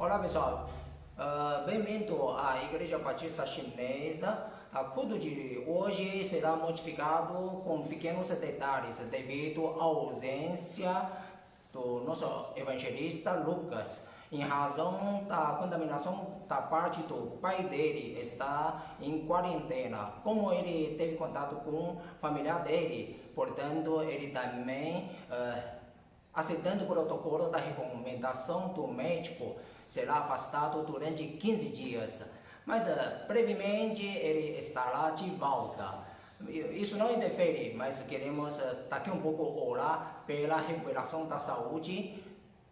Olá pessoal, bem-vindo à Igreja Batista Chinesa. O culto de hoje será modificado com pequenos detalhes devido à ausência do nosso evangelista Lucas, em razão da contaminação da parte do pai dele, está em quarentena. Como ele teve contato com a família dele, portanto, ele também, aceitando o protocolo da recomendação do médico, será afastado durante 15 dias. Mas brevemente ele estará de volta. Isso não interfere, mas queremos daqui um pouco orar pela recuperação da saúde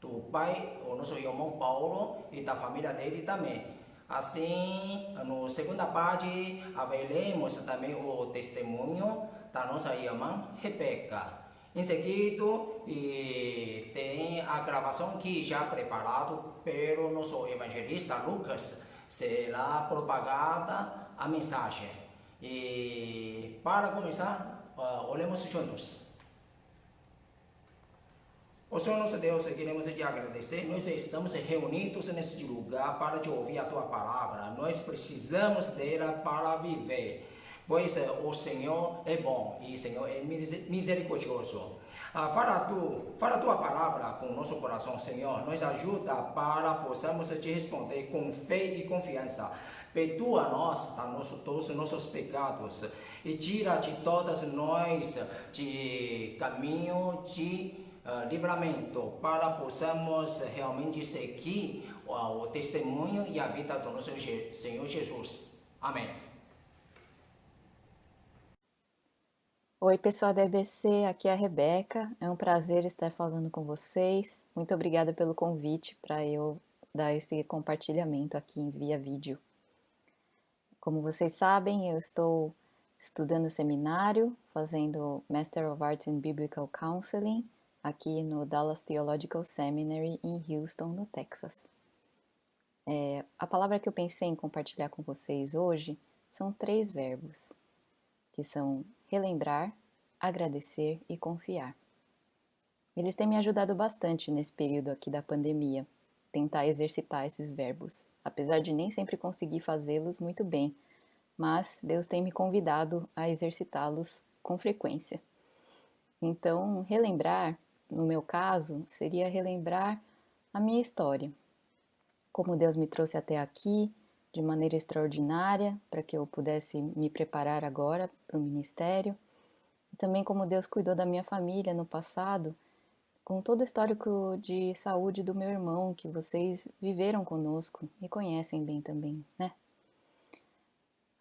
do pai, o nosso irmão Paulo, e da família dele também. Assim, na segunda parte, haveremos também o testemunho da nossa irmã Rebeca. Em seguida, tem a gravação que já preparado pelo nosso evangelista Lucas. Será propagada a mensagem. E para começar, oremos juntos. O Senhor nosso Deus, queremos te agradecer. Nós estamos reunidos neste lugar para te ouvir a tua palavra. Nós precisamos dela para viver, pois o Senhor é bom e o Senhor é misericordioso. Fala a tua palavra com o nosso coração, Senhor. Nos ajuda para possamos te responder com fé e confiança. Perdoa-nos todos os nossos pecados e tira de todas nós de caminho de livramento, para possamos realmente seguir o testemunho e a vida do nosso Senhor Jesus. Amém. Oi, pessoal da EBC, aqui é a Rebeca. É um prazer estar falando com vocês. Muito obrigada pelo convite para eu dar esse compartilhamento aqui via vídeo. Como vocês sabem, eu estou estudando seminário, fazendo Master of Arts in Biblical Counseling, aqui no Dallas Theological Seminary em Houston, no Texas. A palavra que eu pensei em compartilhar com vocês hoje são 3 verbos, que são relembrar, agradecer e confiar. Eles têm me ajudado bastante nesse período aqui da pandemia, tentar exercitar esses verbos, apesar de nem sempre conseguir fazê-los muito bem, mas Deus tem me convidado a exercitá-los com frequência. Então, relembrar, no meu caso, seria relembrar a minha história, como Deus me trouxe até aqui de maneira extraordinária para que eu pudesse me preparar agora para o ministério, e também como Deus cuidou da minha família no passado, com todo o histórico de saúde do meu irmão que vocês viveram conosco e conhecem bem também, né?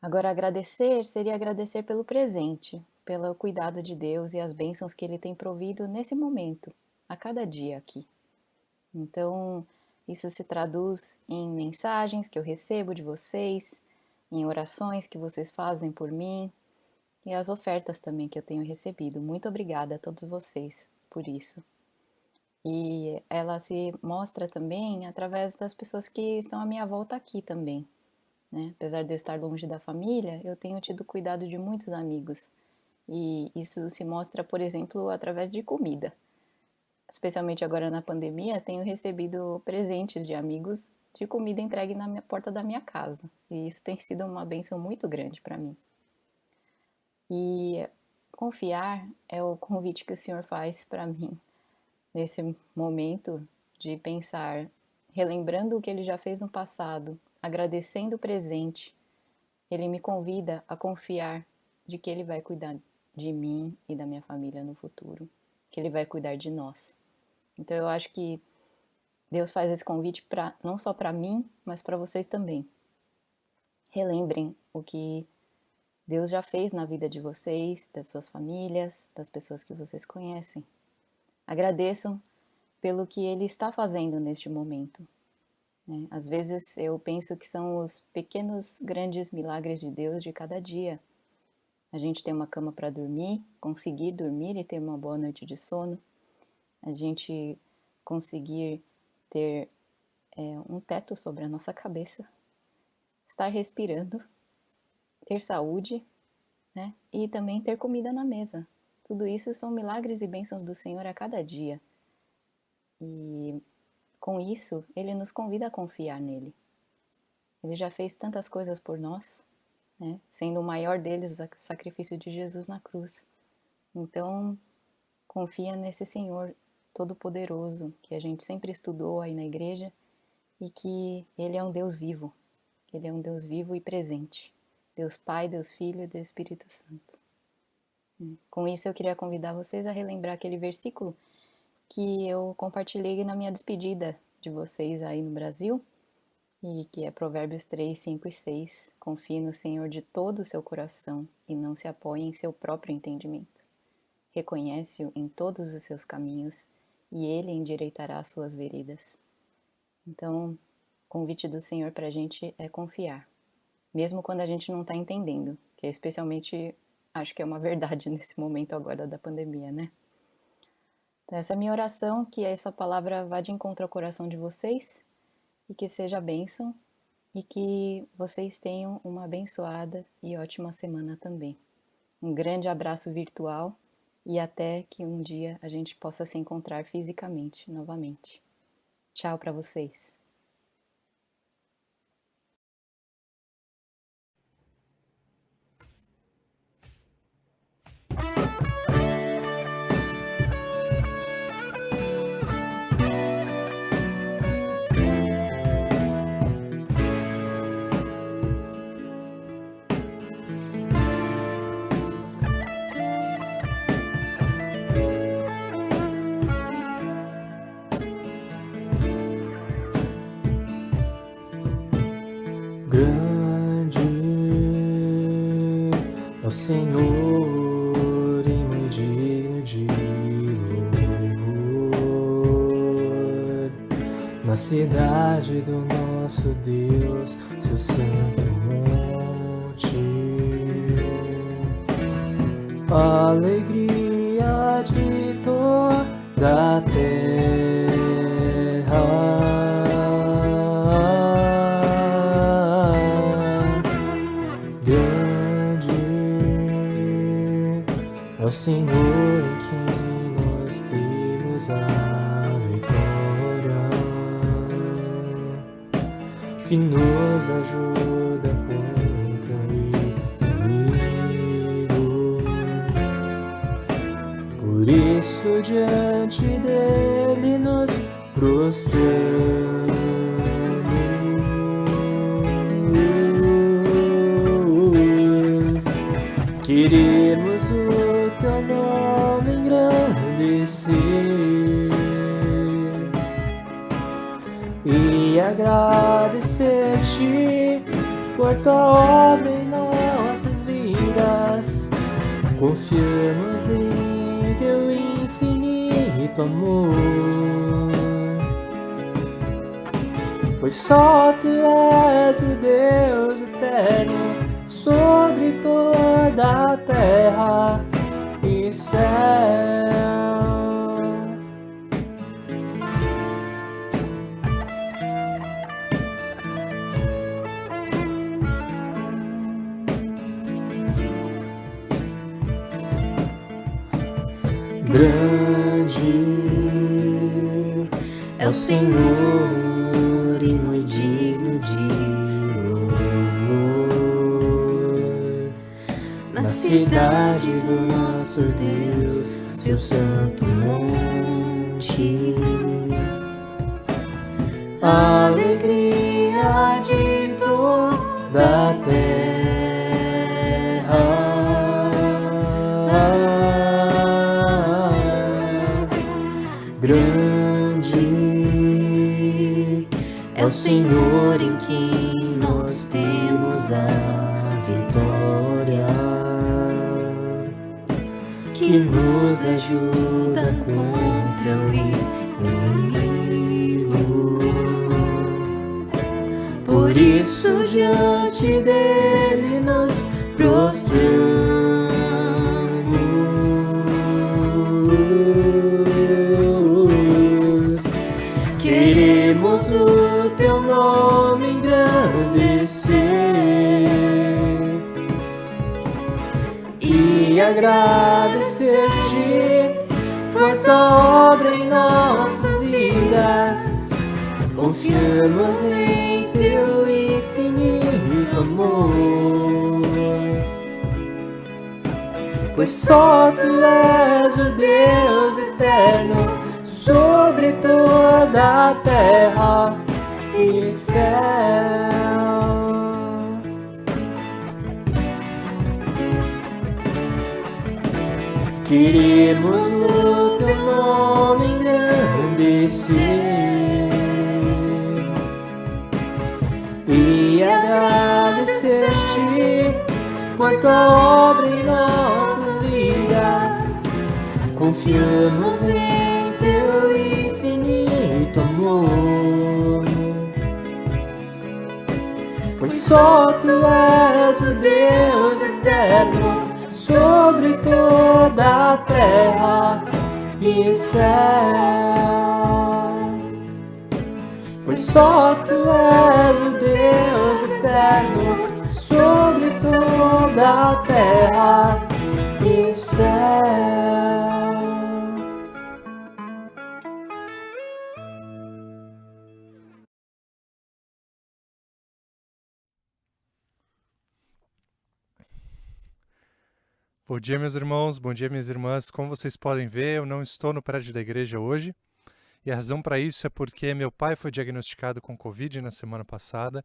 Agora, agradecer seria agradecer pelo presente, pelo cuidado de Deus e as bênçãos que Ele tem provido nesse momento, a cada dia aqui. Então, isso se traduz em mensagens que eu recebo de vocês, em orações que vocês fazem por mim e as ofertas também que eu tenho recebido. Muito obrigada a todos vocês por isso. E ela se mostra também através das pessoas que estão à minha volta aqui também, né? Apesar de eu estar longe da família, eu tenho tido cuidado de muitos amigos. E isso se mostra, por exemplo, através de comida. Especialmente agora na pandemia, tenho recebido presentes de amigos de comida entregue na porta da minha casa. E isso tem sido uma bênção muito grande para mim. E confiar é o convite que o Senhor faz para mim nesse momento de pensar, relembrando o que Ele já fez no passado, agradecendo o presente. Ele me convida a confiar de que Ele vai cuidar de mim e da minha família no futuro, que Ele vai cuidar de nós. Então eu acho que Deus faz esse convite não só para mim, mas para vocês também. Relembrem o que Deus já fez na vida de vocês, das suas famílias, das pessoas que vocês conhecem. Agradeçam pelo que Ele está fazendo neste momento. Às vezes eu penso que são os pequenos, grandes milagres de Deus de cada dia. A gente tem uma cama para dormir, conseguir dormir e ter uma boa noite de sono. A gente conseguir ter um teto sobre a nossa cabeça, estar respirando, ter saúde, né? E também ter comida na mesa. Tudo isso são milagres e bênçãos do Senhor a cada dia. E com isso, Ele nos convida a confiar nele. Ele já fez tantas coisas por nós, né? Sendo o maior deles o sacrifício de Jesus na cruz. Então, confia nesse Senhor Todo-Poderoso, que a gente sempre estudou aí na igreja, e que Ele é um Deus vivo. Ele é um Deus vivo e presente. Deus Pai, Deus Filho e Deus Espírito Santo. Com isso eu queria convidar vocês a relembrar aquele versículo que eu compartilhei na minha despedida de vocês aí no Brasil, e que é Provérbios 3, 5 e 6. Confie no Senhor de todo o seu coração e não se apoie em seu próprio entendimento. Reconhece-o em todos os seus caminhos e Ele endireitará as suas veredas. Então, o convite do Senhor para a gente é confiar, mesmo quando a gente não está entendendo, que é especialmente, acho que é uma verdade nesse momento agora da pandemia, né? Então, essa é a minha oração, que essa palavra vá de encontro ao coração de vocês e que seja bênção e que vocês tenham uma abençoada e ótima semana também. Um grande abraço virtual e até que um dia a gente possa se encontrar fisicamente novamente. Tchau para vocês. Grande é o Senhor e muito digno de louvor. Na cidade do nosso Deus, seu santo monte. Alegria de toda a terra. O Senhor em quem nós temos a vitória, que nos ajuda contra o inimigo. Por isso diante dele nos prostramos. Queremos o teu nome engrandecer e agradecer-te por tua obra em nossas vidas. Confiamos em teu infinito amor, pois só tu és o Deus eterno sobre toda a terra e céu. Grande é o Senhor e muito digno de louvor. Na cidade do nosso Deus, seu santo monte. Alegria de toda a terra. Grande é o Senhor em quem nós temos a vitória, que nos ajuda contra o inimigo. Por isso diante dele nos prostramos. Queremos o teu nome engrandecer e agradecer-te por tua obra em nossas vidas. Confiamos em teu infinito amor, pois só tu és o Deus eterno sobre toda a terra e céu. Queremos o teu nome engrandecer e agradecer-te por tua obra em nossas vidas. Confiamos em teu infinito amor, pois só tu és o Deus eterno sobre toda a terra e céu. Pois só tu és o Deus eterno sobre toda a terra e céu. Bom dia, meus irmãos, bom dia, minhas irmãs. Como vocês podem ver, eu não estou no prédio da igreja hoje. E a razão para isso é porque meu pai foi diagnosticado com Covid na semana passada.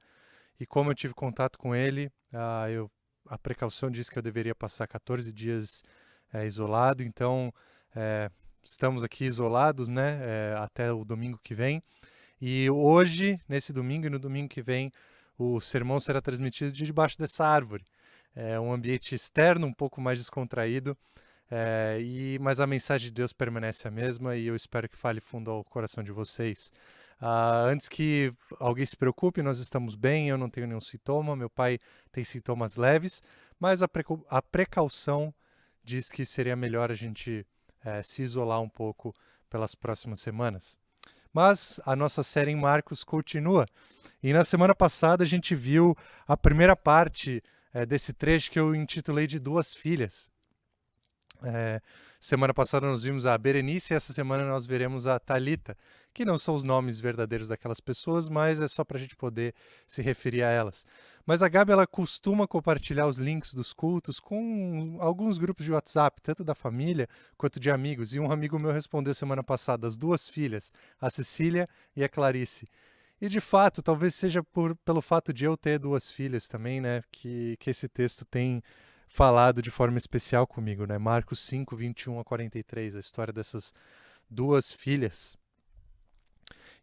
E como eu tive contato com ele, a precaução disse que eu deveria passar 14 dias isolado. Então, estamos aqui isolados, né, até o domingo que vem. E hoje, nesse domingo e no domingo que vem, o sermão será transmitido de debaixo dessa árvore. É um ambiente externo, um pouco mais descontraído, mas a mensagem de Deus permanece a mesma e eu espero que fale fundo ao coração de vocês. Antes que alguém se preocupe, nós estamos bem, eu não tenho nenhum sintoma, meu pai tem sintomas leves, mas a precaução diz que seria melhor a gente se isolar um pouco pelas próximas semanas. Mas a nossa série em Marcos continua. E na semana passada a gente viu a primeira parte desse trecho que eu intitulei de Duas Filhas. Semana passada nós vimos a Berenice e essa semana nós veremos a Talita, que não são os nomes verdadeiros daquelas pessoas, mas é só para a gente poder se referir a elas. Mas a Gabi, ela costuma compartilhar os links dos cultos com alguns grupos de WhatsApp, tanto da família quanto de amigos. E um amigo meu respondeu semana passada, as duas filhas, a Cecília e a Clarice. E de fato, talvez seja pelo fato de eu ter duas filhas também, né, que esse texto tem falado de forma especial comigo, né? Marcos 5, 21 a 43, a história dessas duas filhas.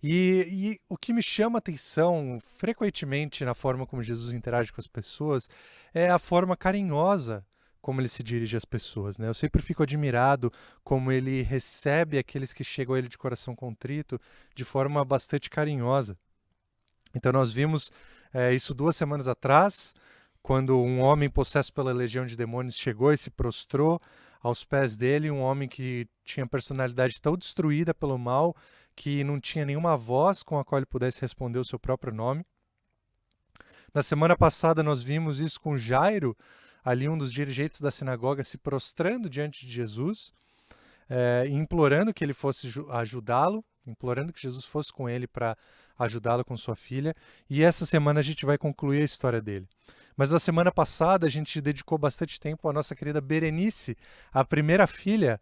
E o que me chama a atenção frequentemente na forma como Jesus interage com as pessoas é a forma carinhosa como ele se dirige às pessoas, né? Eu sempre fico admirado como ele recebe aqueles que chegam a ele de coração contrito de forma bastante carinhosa. Então nós vimos isso 2 semanas atrás, quando um homem possesso pela legião de demônios chegou e se prostrou aos pés dele, um homem que tinha personalidade tão destruída pelo mal que não tinha nenhuma voz com a qual ele pudesse responder o seu próprio nome. Na semana passada nós vimos isso com Jairo, ali um dos dirigentes da sinagoga, se prostrando diante de Jesus, implorando que ele fosse ajudá-lo, implorando que Jesus fosse com ele para ajudá-lo com sua filha. E essa semana a gente vai concluir a história dele. Mas na semana passada a gente dedicou bastante tempo à nossa querida Berenice, a primeira filha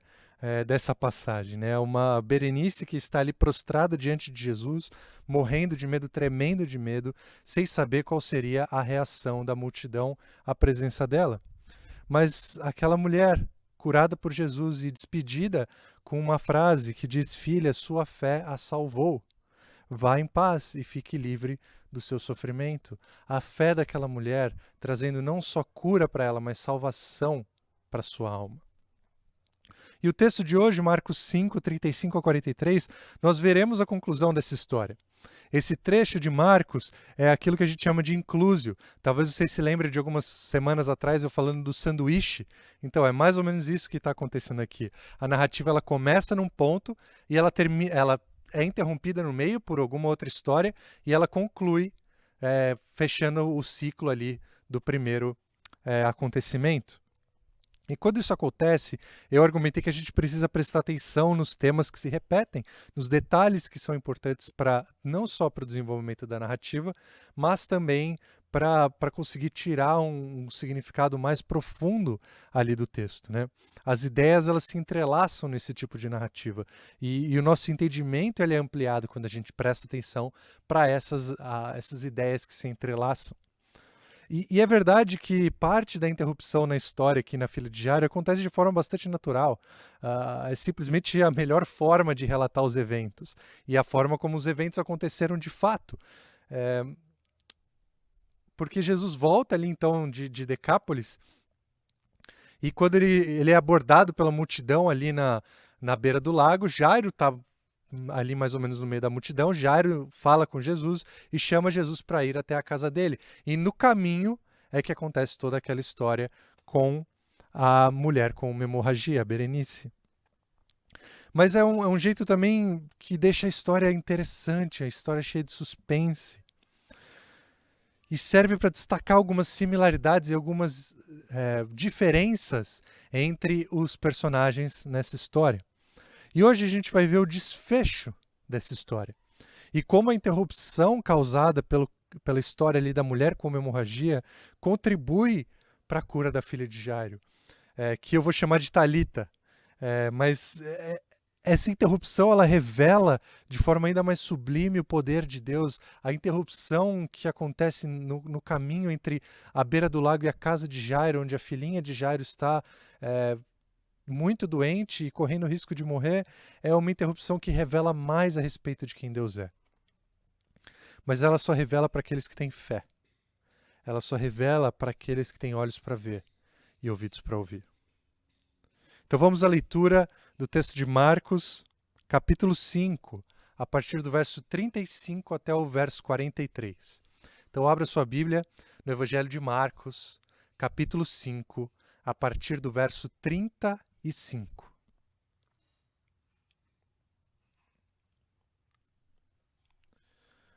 dessa passagem, né? Uma Berenice que está ali prostrada diante de Jesus, morrendo de medo, tremendo de medo, sem saber qual seria a reação da multidão à presença dela. Mas aquela mulher curada por Jesus e despedida com uma frase que diz: filha, sua fé a salvou. Vá em paz e fique livre do seu sofrimento. A fé daquela mulher trazendo não só cura para ela, mas salvação para sua alma. E o texto de hoje, Marcos 5, 35 a 43, nós veremos a conclusão dessa história. Esse trecho de Marcos é aquilo que a gente chama de inclusio. Talvez vocês se lembrem de algumas semanas atrás eu falando do sanduíche. Então é mais ou menos isso que está acontecendo aqui. A narrativa ela começa num ponto e ela é interrompida no meio por alguma outra história e ela conclui fechando o ciclo ali do primeiro acontecimento. E quando isso acontece, eu argumentei que a gente precisa prestar atenção nos temas que se repetem, nos detalhes que são importantes para não só para o desenvolvimento da narrativa, mas também para conseguir tirar um significado mais profundo ali do texto, né? As ideias elas se entrelaçam nesse tipo de narrativa e o nosso entendimento ele é ampliado quando a gente presta atenção para essas ideias que se entrelaçam. E é verdade que parte da interrupção na história aqui na filha de Jairo acontece de forma bastante natural. É simplesmente a melhor forma de relatar os eventos e a forma como os eventos aconteceram de fato. Porque Jesus volta ali então de Decápolis e quando ele é abordado pela multidão ali na beira do lago, Jairo está ali mais ou menos no meio da multidão, Jairo fala com Jesus e chama Jesus para ir até a casa dele. E no caminho é que acontece toda aquela história com a mulher com uma hemorragia, a Berenice. Mas é um jeito também que deixa a história interessante, a história cheia de suspense. E serve para destacar algumas similaridades e algumas diferenças entre os personagens nessa história. E hoje a gente vai ver o desfecho dessa história. E como a interrupção causada pela história ali da mulher com uma hemorragia contribui para a cura da filha de Jairo, que eu vou chamar de Talita. Mas essa interrupção ela revela de forma ainda mais sublime o poder de Deus, a interrupção que acontece no caminho entre a beira do lago e a casa de Jairo, onde a filhinha de Jairo está muito doente e correndo o risco de morrer, é uma interrupção que revela mais a respeito de quem Deus é. Mas ela só revela para aqueles que têm fé. Ela só revela para aqueles que têm olhos para ver e ouvidos para ouvir. Então vamos à leitura do texto de Marcos, capítulo 5, a partir do verso 35 até o verso 43. Então abra sua Bíblia no Evangelho de Marcos, capítulo 5, a partir do verso 35.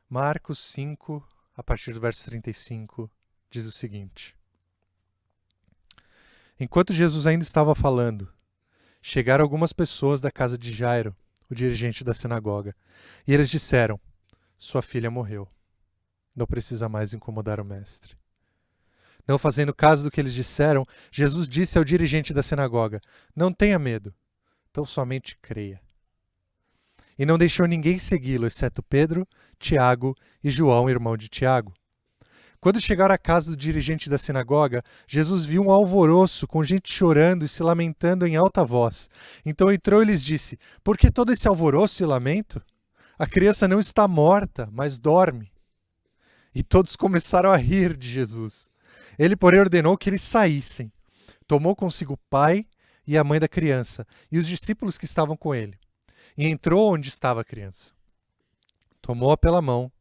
Marcos 5, a partir do verso 35, diz o seguinte: Enquanto Jesus ainda estava falando, chegaram algumas pessoas da casa de Jairo, o dirigente da sinagoga, e eles disseram: Sua filha morreu. Não precisa mais incomodar o mestre. Não fazendo caso do que eles disseram, Jesus disse ao dirigente da sinagoga: Não tenha medo, tão somente creia. E não deixou ninguém segui-lo, exceto Pedro, Tiago e João, irmão de Tiago. Quando chegaram à casa do dirigente da sinagoga, Jesus viu um alvoroço, com gente chorando e se lamentando em alta voz. Então entrou e lhes disse: Por que todo esse alvoroço e lamento? A criança não está morta, mas dorme. E todos começaram a rir de Jesus. Ele, porém, ordenou que eles saíssem. Tomou consigo o pai e a mãe da criança e os discípulos que estavam com ele. E entrou onde estava a criança. Tomou-a pela mão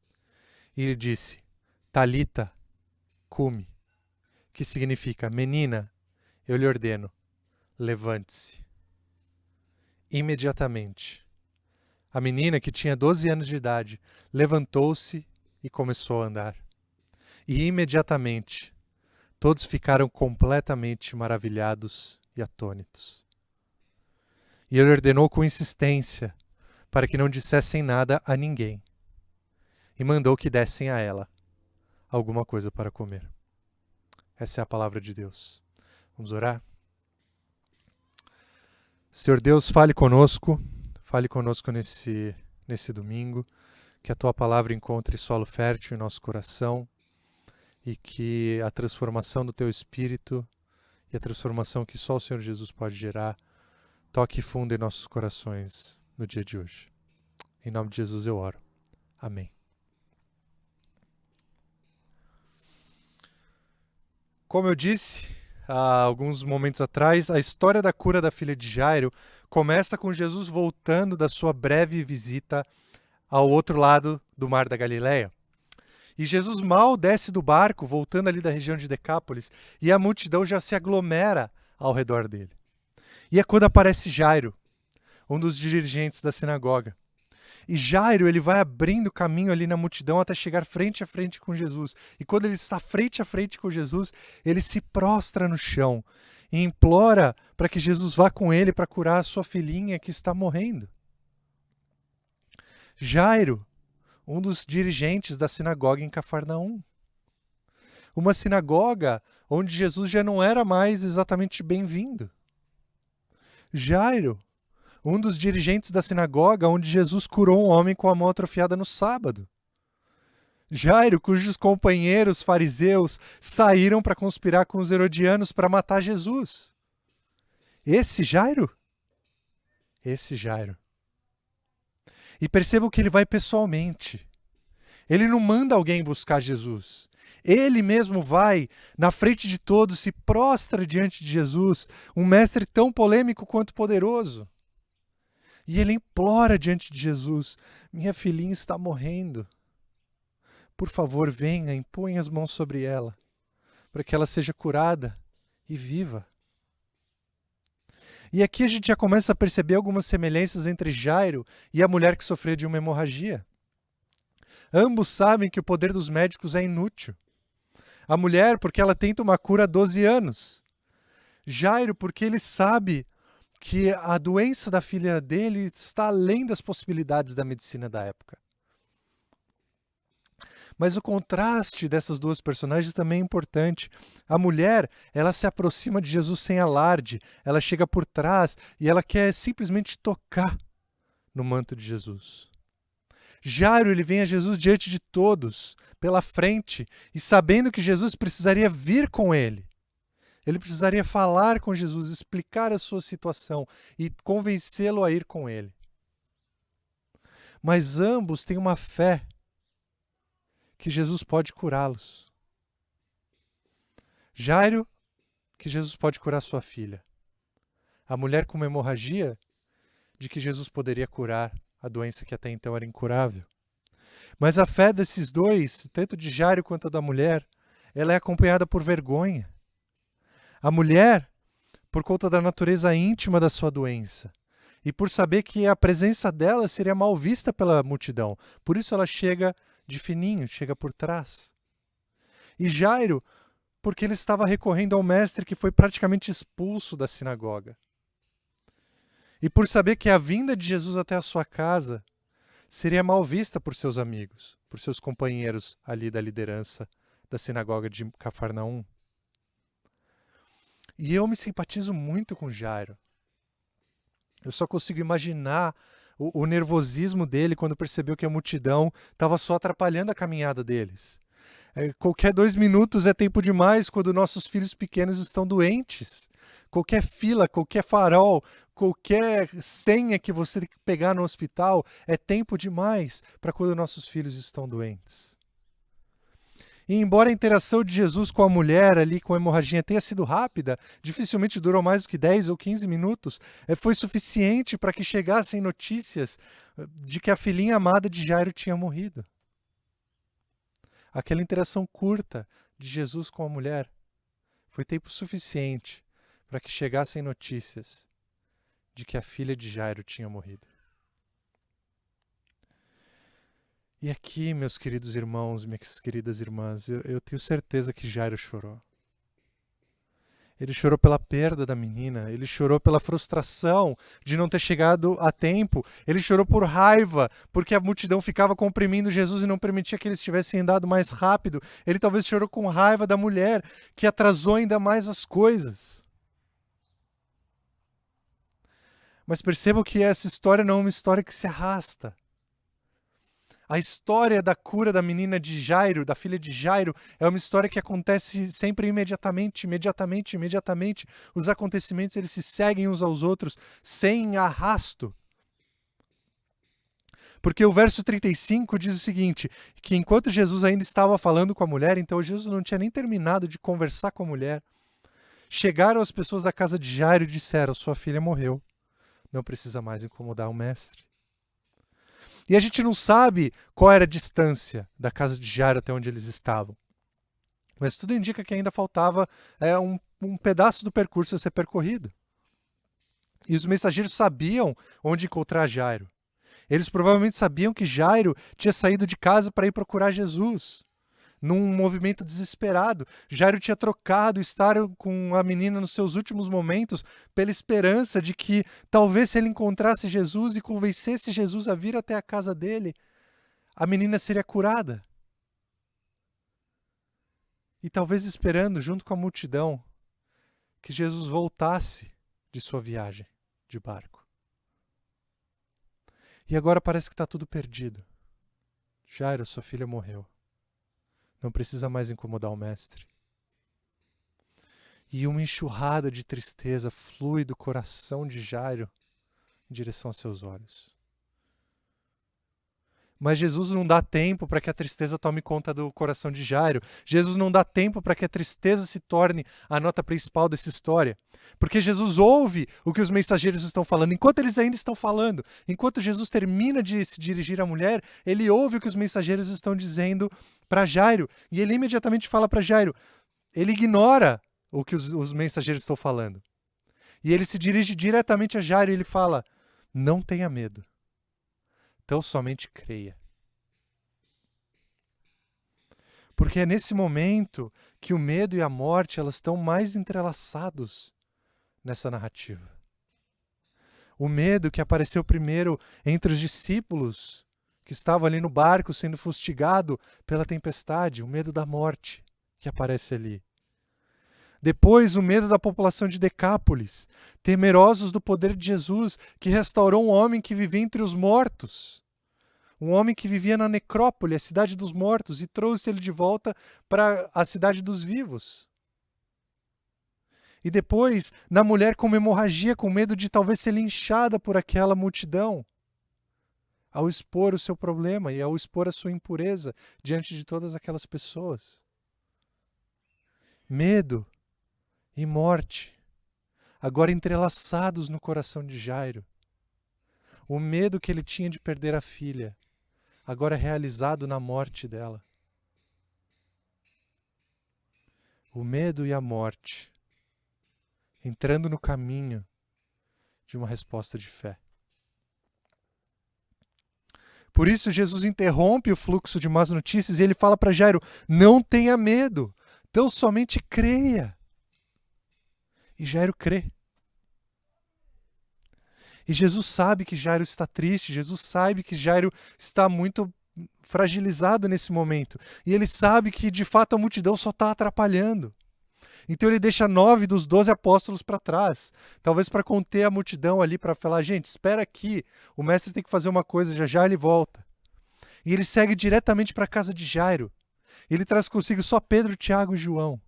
e lhe disse: Talita, cumi, que significa: Menina, eu lhe ordeno, levante-se. Imediatamente, a menina, que tinha 12 anos de idade, levantou-se e começou a andar. E imediatamente, todos ficaram completamente maravilhados e atônitos. E ele ordenou com insistência para que não dissessem nada a ninguém. E mandou que dessem a ela alguma coisa para comer. Essa é a palavra de Deus. Vamos orar? Senhor Deus, fale conosco nesse domingo, que a Tua palavra encontre solo fértil em nosso coração e que a transformação do Teu Espírito e a transformação que só o Senhor Jesus pode gerar toque fundo em nossos corações no dia de hoje. Em nome de Jesus eu oro. Amém. Como eu disse há alguns momentos atrás, a história da cura da filha de Jairo começa com Jesus voltando da sua breve visita ao outro lado do Mar da Galileia. E Jesus mal desce do barco, voltando ali da região de Decápolis, e a multidão já se aglomera ao redor dele. E é quando aparece Jairo, um dos dirigentes da sinagoga. E Jairo, ele vai abrindo caminho ali na multidão até chegar frente a frente com Jesus. E quando ele está frente a frente com Jesus, ele se prostra no chão e implora para que Jesus vá com ele para curar a sua filhinha que está morrendo. Jairo, um dos dirigentes da sinagoga em Cafarnaum. Uma sinagoga onde Jesus já não era mais exatamente bem-vindo. Jairo, um dos dirigentes da sinagoga onde Jesus curou um homem com a mão atrofiada no sábado. Jairo, cujos companheiros fariseus saíram para conspirar com os herodianos para matar Jesus. Esse Jairo? Esse Jairo. E percebam que ele vai pessoalmente. Ele não manda alguém buscar Jesus. Ele mesmo vai, na frente de todos, se prostra diante de Jesus, um mestre tão polêmico quanto poderoso. E ele implora diante de Jesus: minha filhinha está morrendo. Por favor, venha, impõe as mãos sobre ela, para que ela seja curada e viva. E aqui a gente já começa a perceber algumas semelhanças entre Jairo e a mulher que sofreu de uma hemorragia. Ambos sabem que o poder dos médicos é inútil. A mulher, porque ela tenta uma cura há 12 anos. Jairo, porque ele sabe que a doença da filha dele está além das possibilidades da medicina da época. Mas o contraste dessas duas personagens também é importante. A mulher, ela se aproxima de Jesus sem alarde, ela chega por trás e ela quer simplesmente tocar no manto de Jesus. Jairo, ele vem a Jesus diante de todos, pela frente, e sabendo que Jesus precisaria vir com ele. Ele precisaria falar com Jesus, explicar a sua situação e convencê-lo a ir com ele. Mas ambos têm uma fé que Jesus pode curá-los. Jairo, que Jesus pode curar sua filha. A mulher com uma hemorragia, de que Jesus poderia curar a doença que até então era incurável. Mas a fé desses dois, tanto de Jairo quanto a da mulher, ela é acompanhada por vergonha. A mulher, por conta da natureza íntima da sua doença, e por saber que a presença dela seria mal vista pela multidão, por isso ela chega de fininho, chega por trás. E Jairo, porque ele estava recorrendo ao mestre que foi praticamente expulso da sinagoga. E por saber que a vinda de Jesus até a sua casa seria mal vista por seus amigos, por seus companheiros ali da liderança da sinagoga de Cafarnaum. E eu me simpatizo muito com Jairo. Eu só consigo imaginar o nervosismo dele quando percebeu que a multidão estava só atrapalhando a caminhada deles. Qualquer 2 minutos é tempo demais quando nossos filhos pequenos estão doentes. Qualquer fila, qualquer farol, qualquer senha que você tem que pegar no hospital é tempo demais para quando nossos filhos estão doentes. E embora a interação de Jesus com a mulher ali com a hemorragia tenha sido rápida, dificilmente durou mais do que 10 ou 15 minutos, foi suficiente para que chegassem notícias de que a filhinha amada de Jairo tinha morrido. Aquela interação curta de Jesus com a mulher foi tempo suficiente para que chegassem notícias de que a filha de Jairo tinha morrido. E aqui, meus queridos irmãos, minhas queridas irmãs, eu tenho certeza que Jairo chorou. Ele chorou pela perda da menina, ele chorou pela frustração de não ter chegado a tempo, ele chorou por raiva, porque a multidão ficava comprimindo Jesus e não permitia que eles tivessem andado mais rápido. Ele talvez chorou com raiva da mulher, que atrasou ainda mais as coisas. Mas percebam que essa história não é uma história que se arrasta. A história da cura da menina de Jairo, da filha de Jairo, é uma história que acontece sempre imediatamente. Os acontecimentos eles se seguem uns aos outros, sem arrasto. Porque o verso 35 diz o seguinte, que enquanto Jesus ainda estava falando com a mulher, então Jesus não tinha nem terminado de conversar com a mulher, chegaram as pessoas da casa de Jairo e disseram: sua filha morreu, não precisa mais incomodar o mestre. E a gente não sabe qual era a distância da casa de Jairo até onde eles estavam. Mas tudo indica que ainda faltava um pedaço do percurso a ser percorrido. E os mensageiros sabiam onde encontrar Jairo. Eles provavelmente sabiam que Jairo tinha saído de casa para ir procurar Jesus. num movimento desesperado. Jairo tinha trocado estar com a menina nos seus últimos momentos pela esperança de que talvez se ele encontrasse Jesus e convencesse Jesus a vir até a casa dele, a menina seria curada. E talvez esperando, junto com a multidão, que Jesus voltasse de sua viagem de barco. E agora parece que está tudo perdido. Jairo, sua filha morreu. Não precisa mais incomodar o mestre. E uma enxurrada de tristeza flui do coração de Jairo em direção aos seus olhos. Mas Jesus não dá tempo para que a tristeza tome conta do coração de Jairo. Jesus não dá tempo para que a tristeza se torne a nota principal dessa história. Porque Jesus ouve o que os mensageiros estão falando. Enquanto eles ainda estão falando, enquanto Jesus termina de se dirigir à mulher, ele ouve o que os mensageiros estão dizendo para Jairo. E ele imediatamente fala para Jairo. Ele ignora o que os mensageiros estão falando. E ele se dirige diretamente a Jairo e ele fala, não tenha medo. Então somente creia. Porque é nesse momento que o medo e a morte elas estão mais entrelaçados nessa narrativa. O medo que apareceu primeiro entre os discípulos que estavam ali no barco sendo fustigado pela tempestade, o medo da morte que aparece ali. Depois, o medo da população de Decápolis, temerosos do poder de Jesus, que restaurou um homem que vivia entre os mortos. Um homem que vivia na necrópole, a cidade dos mortos, e trouxe ele de volta para a cidade dos vivos. E depois, na mulher com hemorragia, com medo de talvez ser linchada por aquela multidão, ao expor o seu problema e ao expor a sua impureza diante de todas aquelas pessoas. Medo e morte, agora entrelaçados no coração de Jairo. O medo que ele tinha de perder a filha, agora realizado na morte dela. O medo e a morte, entrando no caminho de uma resposta de fé. Por isso, Jesus interrompe o fluxo de más notícias e ele fala para Jairo, não tenha medo, tão somente creia. E Jairo crê. E Jesus sabe que Jairo está triste, Jesus sabe que Jairo está muito fragilizado nesse momento. E ele sabe que, de fato, a multidão só está atrapalhando. Então ele deixa 9 dos 12 apóstolos para trás, talvez para conter a multidão ali, para falar, gente, espera aqui, o mestre tem que fazer uma coisa, já já ele volta. E ele segue diretamente para a casa de Jairo. Ele traz consigo só Pedro, Tiago e João.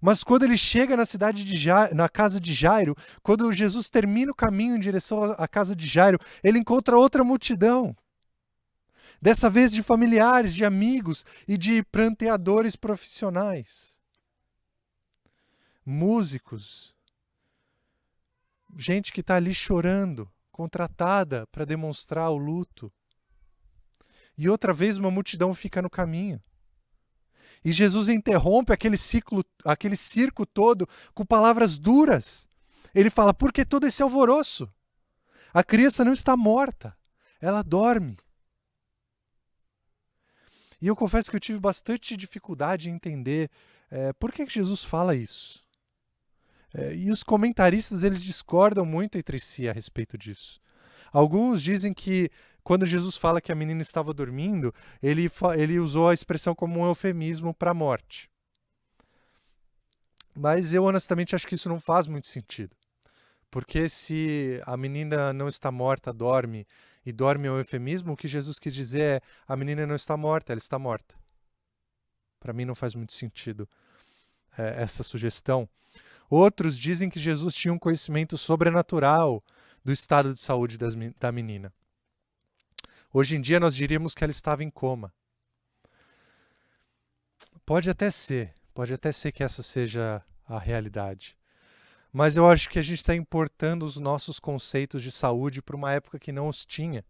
Mas quando ele chega na casa de Jairo, quando Jesus termina o caminho em direção à casa de Jairo, ele encontra outra multidão. Dessa vez de familiares, de amigos e de pranteadores profissionais. Músicos. Gente que está ali chorando, contratada para demonstrar o luto. E outra vez uma multidão fica no caminho. E Jesus interrompe aquele circo todo com palavras duras. Ele fala, por que todo esse alvoroço? A criança não está morta, ela dorme. E eu confesso que eu tive bastante dificuldade em entender por que Jesus fala isso. E os comentaristas eles discordam muito entre si a respeito disso. Alguns dizem que quando Jesus fala que a menina estava dormindo, ele usou a expressão como um eufemismo para a morte. Mas eu honestamente acho que isso não faz muito sentido. Porque se a menina não está morta, dorme, e dorme é um eufemismo, o que Jesus quis dizer é a menina não está morta, ela está morta. Para mim não faz muito sentido essa sugestão. Outros dizem que Jesus tinha um conhecimento sobrenatural do estado de saúde da menina. Hoje em dia nós diríamos que ela estava em coma. Pode até ser que essa seja a realidade. Mas eu acho que a gente está importando os nossos conceitos de saúde para uma época que não os tinha.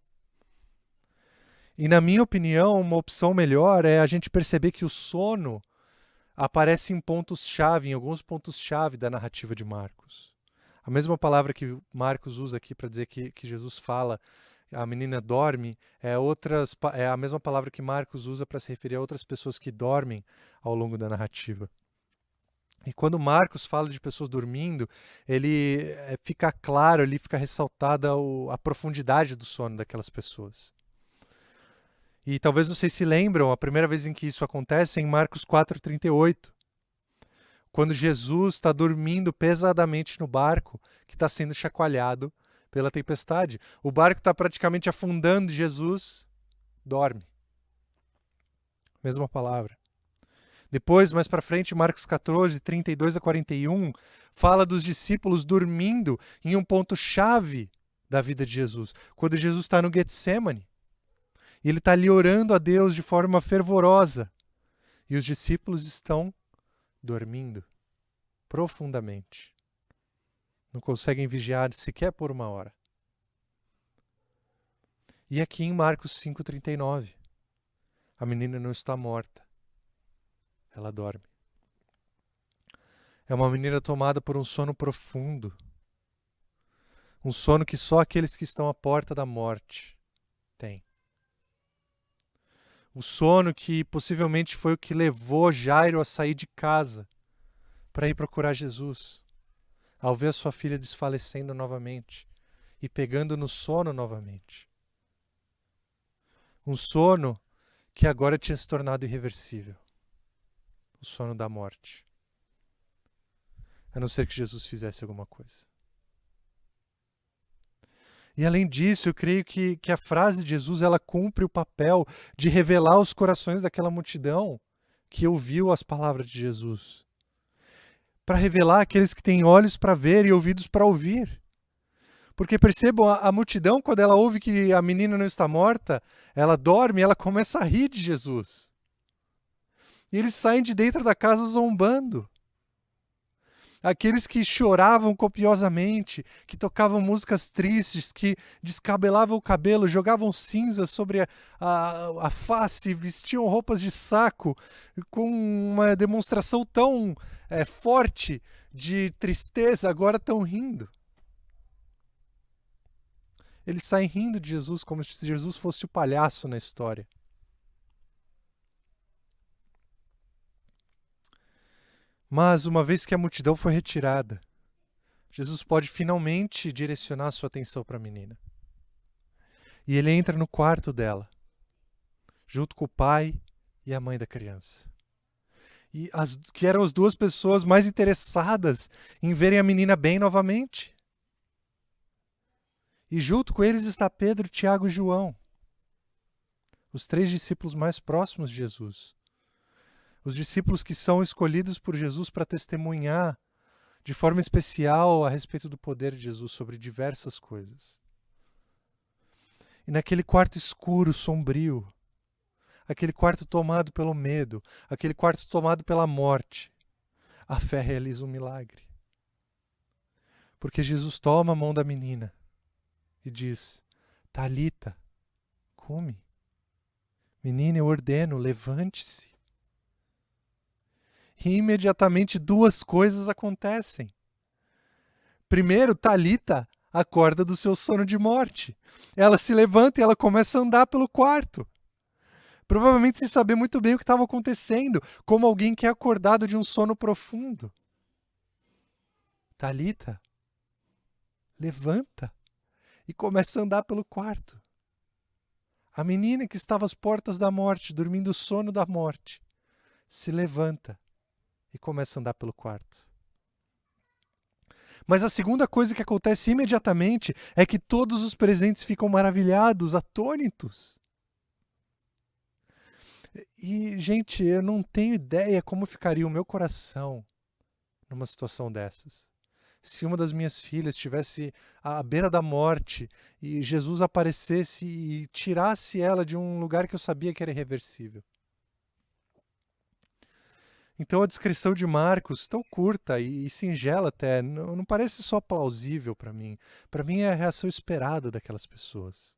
E na minha opinião, uma opção melhor é a gente perceber que o sono aparece em pontos-chave, em alguns pontos-chave da narrativa de Marcos. A mesma palavra que Marcos usa aqui para dizer que Jesus fala a menina dorme, é a mesma palavra que Marcos usa para se referir a outras pessoas que dormem ao longo da narrativa. E quando Marcos fala de pessoas dormindo, fica claro, ali fica ressaltada a profundidade do sono daquelas pessoas. E talvez vocês se lembram, a primeira vez em que isso acontece é em Marcos 4:38, quando Jesus está dormindo pesadamente no barco que está sendo chacoalhado pela tempestade. O barco está praticamente afundando e Jesus dorme. Mesma palavra. Depois, mais para frente, Marcos 14:32-41, fala dos discípulos dormindo em um ponto-chave da vida de Jesus. Quando Jesus está no Getsemane, e ele está ali orando a Deus de forma fervorosa, e os discípulos estão dormindo profundamente. Não conseguem vigiar sequer por uma hora. E aqui em Marcos 5:39, a menina não está morta. Ela dorme. É uma menina tomada por um sono profundo. Um sono que só aqueles que estão à porta da morte têm. O sono que possivelmente foi o que levou Jairo a sair de casa para ir procurar Jesus, ao ver a sua filha desfalecendo novamente e pegando no sono novamente. Um sono que agora tinha se tornado irreversível. O sono da morte. A não ser que Jesus fizesse alguma coisa. E além disso, eu creio que a frase de Jesus ela cumpre o papel de revelar os corações daquela multidão que ouviu as palavras de Jesus. Para revelar aqueles que têm olhos para ver e ouvidos para ouvir. Porque percebam, a multidão, quando ela ouve que a menina não está morta, ela dorme, ela começa a rir de Jesus. E eles saem de dentro da casa zombando. Aqueles que choravam copiosamente, que tocavam músicas tristes, que descabelavam o cabelo, jogavam cinzas sobre a face, vestiam roupas de saco, com uma demonstração tão forte de tristeza, agora estão rindo. Eles saem rindo de Jesus como se Jesus fosse o palhaço na história. Mas, uma vez que a multidão foi retirada, Jesus pode finalmente direcionar sua atenção para a menina. E ele entra no quarto dela, junto com o pai e a mãe da criança. E que eram as duas pessoas mais interessadas em verem a menina bem novamente. E junto com eles está Pedro, Tiago e João, os 3 discípulos mais próximos de Jesus. Os discípulos que são escolhidos por Jesus para testemunhar de forma especial a respeito do poder de Jesus sobre diversas coisas. E naquele quarto escuro, sombrio, aquele quarto tomado pelo medo, aquele quarto tomado pela morte, a fé realiza um milagre. Porque Jesus toma a mão da menina e diz: Talita, cumi. Menina, eu ordeno, levante-se. E imediatamente 2 coisas acontecem. Primeiro, Talita acorda do seu sono de morte. Ela se levanta e ela começa a andar pelo quarto. Provavelmente sem saber muito bem o que estava acontecendo, como alguém que é acordado de um sono profundo. Talita, levanta e começa a andar pelo quarto. A menina que estava às portas da morte, dormindo o sono da morte, se levanta e começa a andar pelo quarto. Mas a segunda coisa que acontece imediatamente é que todos os presentes ficam maravilhados, atônitos. E, gente, eu não tenho ideia como ficaria o meu coração numa situação dessas. Se uma das minhas filhas estivesse à beira da morte e Jesus aparecesse e tirasse ela de um lugar que eu sabia que era irreversível. Então a descrição de Marcos, tão curta e singela até, não parece só plausível para mim. Para mim é a reação esperada daquelas pessoas.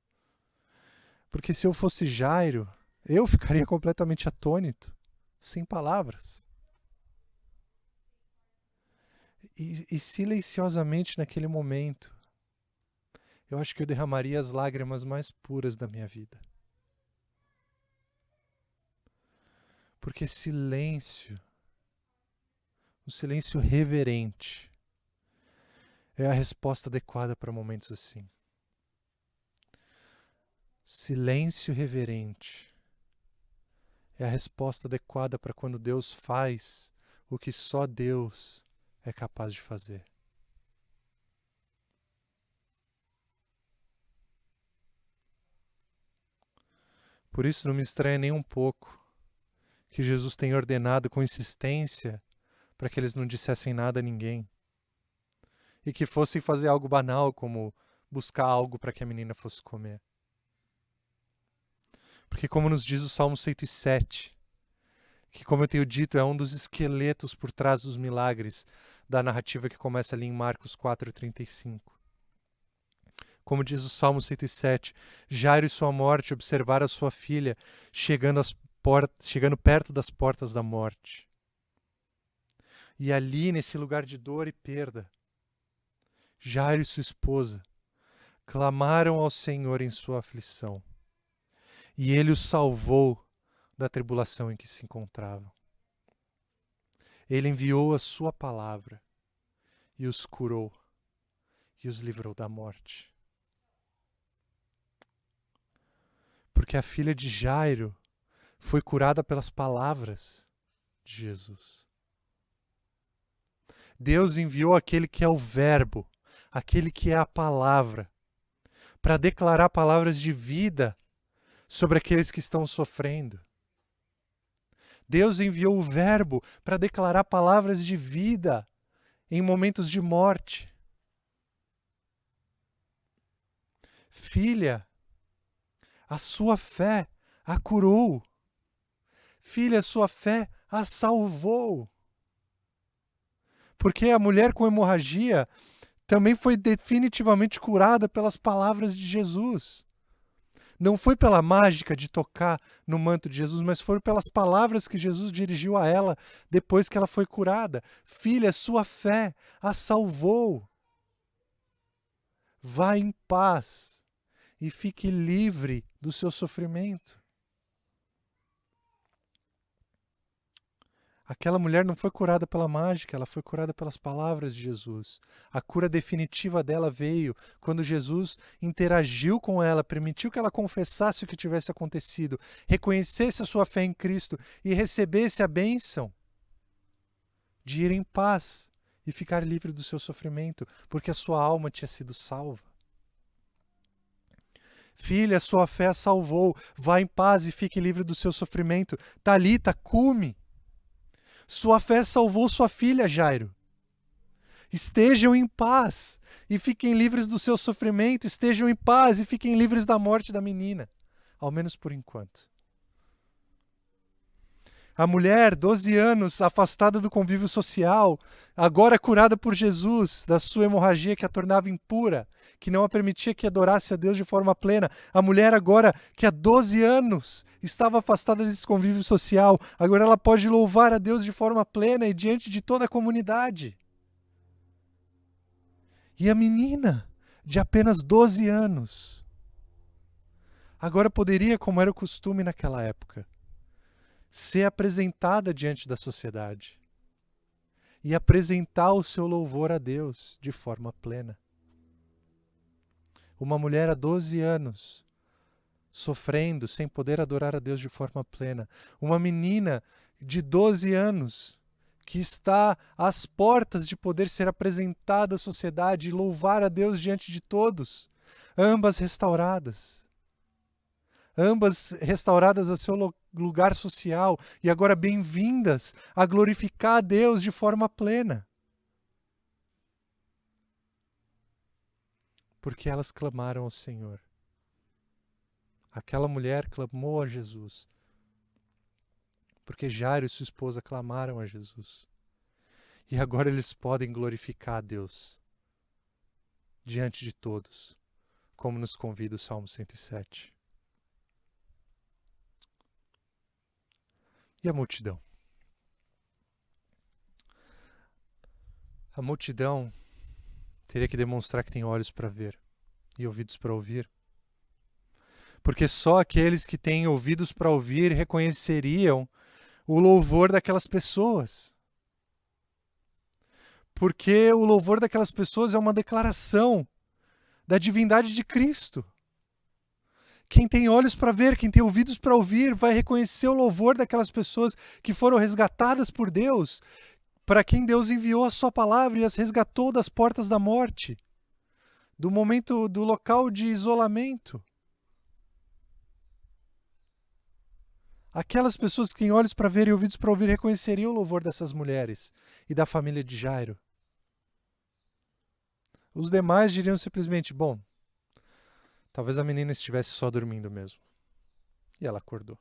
Porque se eu fosse Jairo, eu ficaria completamente atônito, sem palavras. E silenciosamente naquele momento, eu acho que eu derramaria as lágrimas mais puras da minha vida. Porque silêncio, o silêncio reverente, é a resposta adequada para momentos assim. Silêncio reverente é a resposta adequada para quando Deus faz o que só Deus é capaz de fazer. Por isso não me estranha nem um pouco que Jesus tenha ordenado com insistência para que eles não dissessem nada a ninguém. E que fossem fazer algo banal, como buscar algo para que a menina fosse comer. Porque como nos diz o Salmo 107, que como eu tenho dito é um dos esqueletos por trás dos milagres da narrativa que começa ali em Marcos 4:35. Como diz o Salmo 107, Jairo e sua morte observaram a sua filha chegando perto das portas da morte. E ali, nesse lugar de dor e perda, Jairo e sua esposa clamaram ao Senhor em sua aflição. E Ele os salvou da tribulação em que se encontravam. Ele enviou a sua palavra e os curou e os livrou da morte. Porque a filha de Jairo foi curada pelas palavras de Jesus. Deus enviou aquele que é o verbo, aquele que é a palavra, para declarar palavras de vida sobre aqueles que estão sofrendo. Deus enviou o verbo para declarar palavras de vida em momentos de morte. Filha, a sua fé a curou. Filha, a sua fé a salvou. Porque a mulher com hemorragia também foi definitivamente curada pelas palavras de Jesus. Não foi pela mágica de tocar no manto de Jesus, mas foi pelas palavras que Jesus dirigiu a ela depois que ela foi curada. Filha, sua fé a salvou. Vá em paz e fique livre do seu sofrimento. Aquela mulher não foi curada pela mágica, ela foi curada pelas palavras de Jesus. A cura definitiva dela veio quando Jesus interagiu com ela, permitiu que ela confessasse o que tivesse acontecido, reconhecesse a sua fé em Cristo e recebesse a bênção de ir em paz e ficar livre do seu sofrimento, porque a sua alma tinha sido salva. Filha, sua fé a salvou. Vá em paz e fique livre do seu sofrimento. Talita, cumi. Sua fé salvou sua filha, Jairo. Estejam em paz e fiquem livres do seu sofrimento. Estejam em paz e fiquem livres da morte da menina. Ao menos por enquanto. A mulher, 12 anos, afastada do convívio social, agora curada por Jesus, da sua hemorragia que a tornava impura, que não a permitia que adorasse a Deus de forma plena. A mulher agora, que há 12 anos estava afastada desse convívio social, agora ela pode louvar a Deus de forma plena e diante de toda a comunidade. E a menina, de apenas 12 anos, agora poderia, como era o costume naquela época, ser apresentada diante da sociedade e apresentar o seu louvor a Deus de forma plena. Uma mulher há 12 anos sofrendo sem poder adorar a Deus de forma plena. Uma menina de 12 anos que está às portas de poder ser apresentada à sociedade e louvar a Deus diante de todos, ambas restauradas. Ambas restauradas a seu lugar social e agora bem-vindas a glorificar a Deus de forma plena. Porque elas clamaram ao Senhor. Aquela mulher clamou a Jesus. Porque Jairo e sua esposa clamaram a Jesus. E agora eles podem glorificar a Deus diante de todos, como nos convida o Salmo 107. E a multidão? A multidão teria que demonstrar que tem olhos para ver. e ouvidos para ouvir. Porque só aqueles que têm ouvidos para ouvir reconheceriam o louvor daquelas pessoas. Porque o louvor daquelas pessoas é uma declaração da divindade de Cristo. Quem tem olhos para ver, quem tem ouvidos para ouvir, vai reconhecer o louvor daquelas pessoas que foram resgatadas por Deus, para quem Deus enviou a sua palavra e as resgatou das portas da morte, do momento, do local de isolamento. Aquelas pessoas que têm olhos para ver e ouvidos para ouvir reconheceriam o louvor dessas mulheres e da família de Jairo. Os demais diriam simplesmente, bom, talvez a menina estivesse só dormindo mesmo. E ela acordou.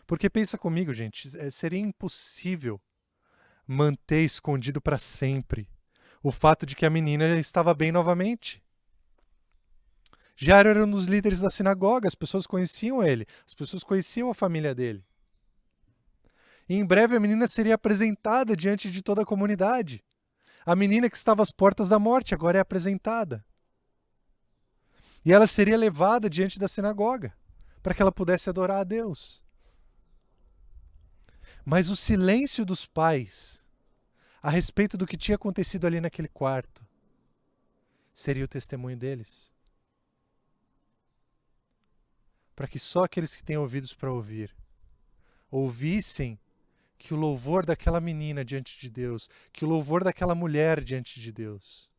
Porque pensa comigo, gente, seria impossível manter escondido para sempre o fato de que a menina estava bem novamente. Jairo era um dos líderes da sinagoga, as pessoas conheciam ele, as pessoas conheciam a família dele. E em breve a menina seria apresentada diante de toda a comunidade. A menina que estava às portas da morte agora é apresentada. E ela seria levada diante da sinagoga, para que ela pudesse adorar a Deus. Mas o silêncio dos pais a respeito do que tinha acontecido ali naquele quarto seria o testemunho deles. Para que só aqueles que têm ouvidos para ouvir ouvissem que o louvor daquela menina diante de Deus, que o louvor daquela mulher diante de Deus,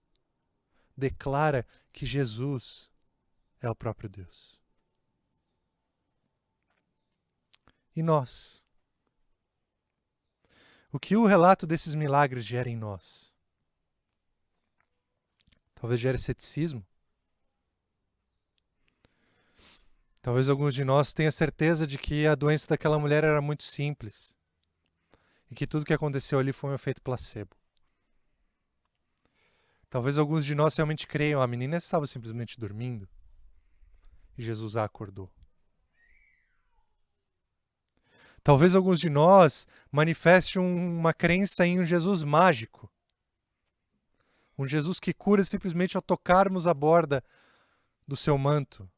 declara que Jesus é o próprio Deus. E nós? O que o relato desses milagres gera em nós? Talvez gere ceticismo. Talvez alguns de nós tenham certeza de que a doença daquela mulher era muito simples e que tudo que aconteceu ali foi um efeito placebo. Talvez alguns de nós realmente creiam, a menina estava simplesmente dormindo e Jesus a acordou. Talvez alguns de nós manifestem uma crença em um Jesus mágico. Um Jesus que cura simplesmente ao tocarmos a borda do seu manto.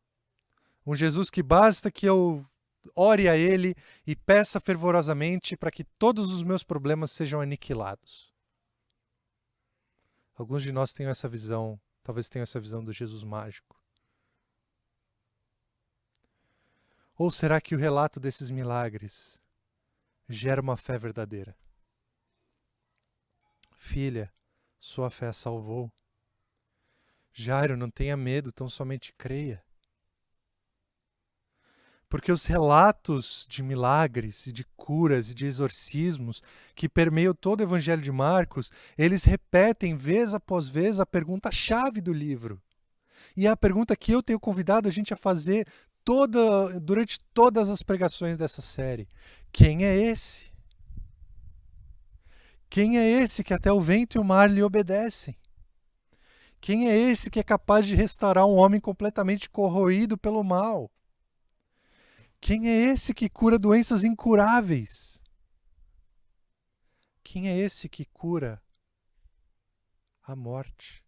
Um Jesus que basta que eu ore a Ele e peça fervorosamente para que todos os meus problemas sejam aniquilados. Alguns de nós têm essa visão, talvez tenham essa visão do Jesus mágico. Ou será que o relato desses milagres gera uma fé verdadeira? Filha, sua fé a salvou. Jairo, não tenha medo, tão somente creia. Porque os relatos de milagres e de curas e de exorcismos que permeiam todo o Evangelho de Marcos, eles repetem vez após vez a pergunta-chave do livro. E é a pergunta que eu tenho convidado a gente a fazer durante todas as pregações dessa série. Quem é esse? Quem é esse que até o vento e o mar lhe obedecem? Quem é esse que é capaz de restaurar um homem completamente corroído pelo mal? Quem é esse que cura doenças incuráveis? Quem é esse que cura a morte?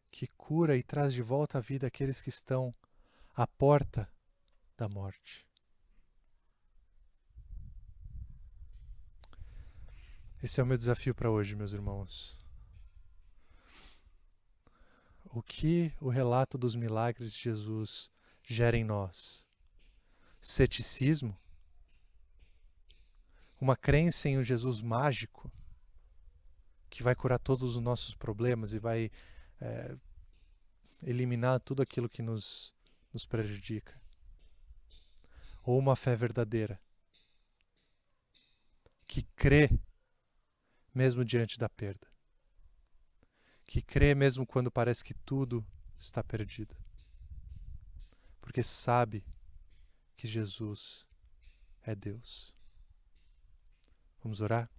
Que cura e traz de volta à vida aqueles que estão à porta da morte? Esse é o meu desafio para hoje, meus irmãos. O que o relato dos milagres de Jesus gera em nós? Ceticismo? Uma crença em um Jesus mágico que vai curar todos os nossos problemas e vai eliminar tudo aquilo que nos prejudica? Ou uma fé verdadeira que crê mesmo diante da perda, que crê mesmo quando parece que tudo está perdido, porque sabe que Jesus é Deus. Vamos orar?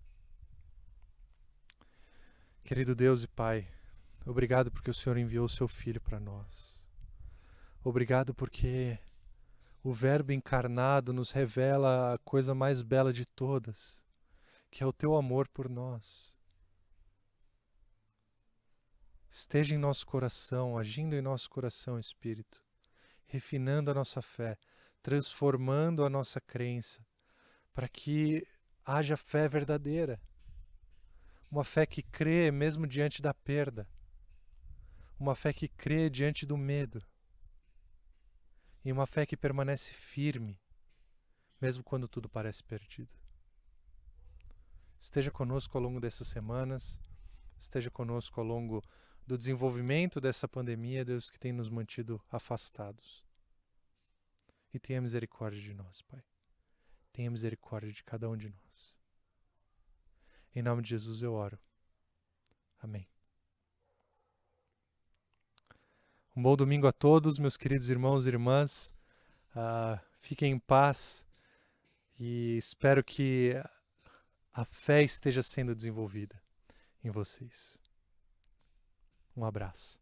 Querido Deus e Pai, obrigado porque o Senhor enviou o seu Filho para nós. Obrigado porque o Verbo encarnado nos revela a coisa mais bela de todas, que é o teu amor por nós. esteja em nosso coração, agindo em nosso coração, Espírito, refinando a nossa fé, transformando a nossa crença, para que haja fé verdadeira, uma fé que crê mesmo diante da perda, uma fé que crê diante do medo, e uma fé que permanece firme, mesmo quando tudo parece perdido. Esteja conosco ao longo dessas semanas, esteja conosco ao longo do desenvolvimento dessa pandemia, Deus, que tem nos mantido afastados. E tenha misericórdia de nós, Pai. Tenha misericórdia de cada um de nós. Em nome de Jesus eu oro. Amém. Um bom domingo a todos, meus queridos irmãos e irmãs. Fiquem em paz e espero que a fé esteja sendo desenvolvida em vocês. Um abraço.